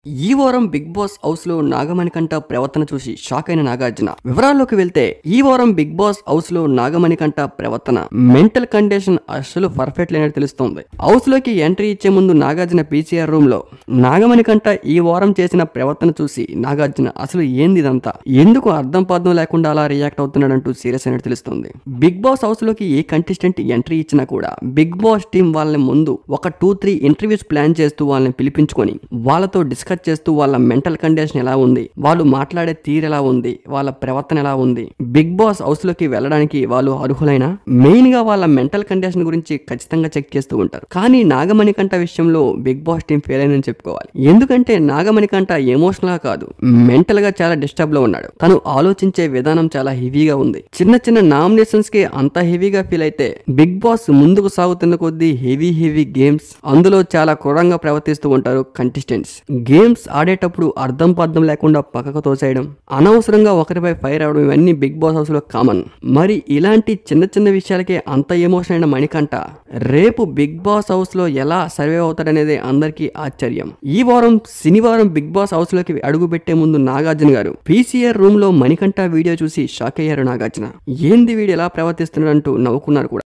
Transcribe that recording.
ఈ వారం big boss house లో నాగమణికంఠ ప్రవర్తన చూసి షాక్ అయిన నాగార్జున. వివరాల్లోకి వెళ్తే ఈ వారం బిగ్ బాస్ హౌస్ లో నాగమణికంఠ ప్రవర్తన మెంటల్ కండిషన్ అస్సలు పర్ఫెక్ట్ లేనట్టు తెలుస్తోంది. హౌస్ లోకి ఎంట్రీ ఇచ్చే ముందు నాగార్జున పీసీఆర్ రూమ్ లో నాగమణికంఠ ఈ వారం చేసిన ప్రవర్తన చూసి నాగార్జున అసలు ఏంది ఇదంతా, ఎందుకు అర్థం పర్థం లేకుండా అలా రియాక్ట్ అవుతున్నాడంటూ సీరియస్ అయినట్టు తెలుస్తోంది. బిగ్ బాస్ హౌస్ లోకి ఏ కంటెస్టెంట్ ఎంట్రీ ఇచ్చినా కూడా బిగ్ బాస్ టీం వాళ్ళని ముందు ఒక 2-3 ఇంటర్వ్యూస్ ప్లాన్ చేస్తూ వాళ్ళని పిలిపించుకొని వాళ్ళతో డిస్కస్ చేస్తూ వాళ్ళ మెంటల్ కండిషన్ ఎలా ఉంది, వాళ్ళు మాట్లాడే తీరు ఎలా ఉంది, వాళ్ళ ప్రవర్తన ఎలా ఉంది, బిగ్ బాస్ హౌస్ లోకి వెళ్ళడానికి వాళ్ళు అర్హులైన మెయిన్ గా వాళ్ళ మెంటల్ కండిషన్ గురించి ఖచ్చితంగా చెక్ చేస్తూ ఉంటారు. కానీ నాగమణికంఠ విషయంలో బిగ్ బాస్ టీం ఫెయిల్ అయిందని చెప్పుకోవాలి. ఎందుకంటే నాగమణికంఠ ఎమోషనల్ గా కాదు, మెంటల్ గా చాలా డిస్టర్బ్ లో ఉన్నాడు. తను ఆలోచించే విధానం చాలా హెవీగా ఉంది. చిన్న చిన్న నామినేషన్స్ కి అంత హెవీగా ఫీల్ అయితే బిగ్ బాస్ ముందుకు సాగుతున్న కొద్దీ హెవీ గేమ్స్, అందులో చాలా క్రూరంగా ప్రవర్తిస్తూ ఉంటారు కంటెస్టెంట్స్. గేమ్స్ ఆడేటప్పుడు అర్థం పర్థం లేకుండా పక్కకు తోసేయడం, అనవసరంగా ఒకరిపై ఫైర్ అవడం, ఇవన్నీ బిగ్ బాస్ హౌస్ లో కామన్. మరి ఇలాంటి చిన్న చిన్న విషయాలకే అంత ఎమోషన్ అయిన మణికంఠ రేపు బిగ్ బాస్ హౌస్ లో ఎలా సర్వే అవుతాడనేది అందరికీ ఆశ్చర్యం. ఈ వారం శనివారం బిగ్ బాస్ హౌస్ లోకి అడుగు పెట్టే ముందు నాగార్జున గారు పీసీఆర్ రూమ్ లో మణికంఠ వీడియో చూసి షాక్ అయ్యారు. నాగార్జున ఏంది వీడు ఎలా ప్రవర్తిస్తున్నాడంటూ నవ్వుకున్నారు కూడా.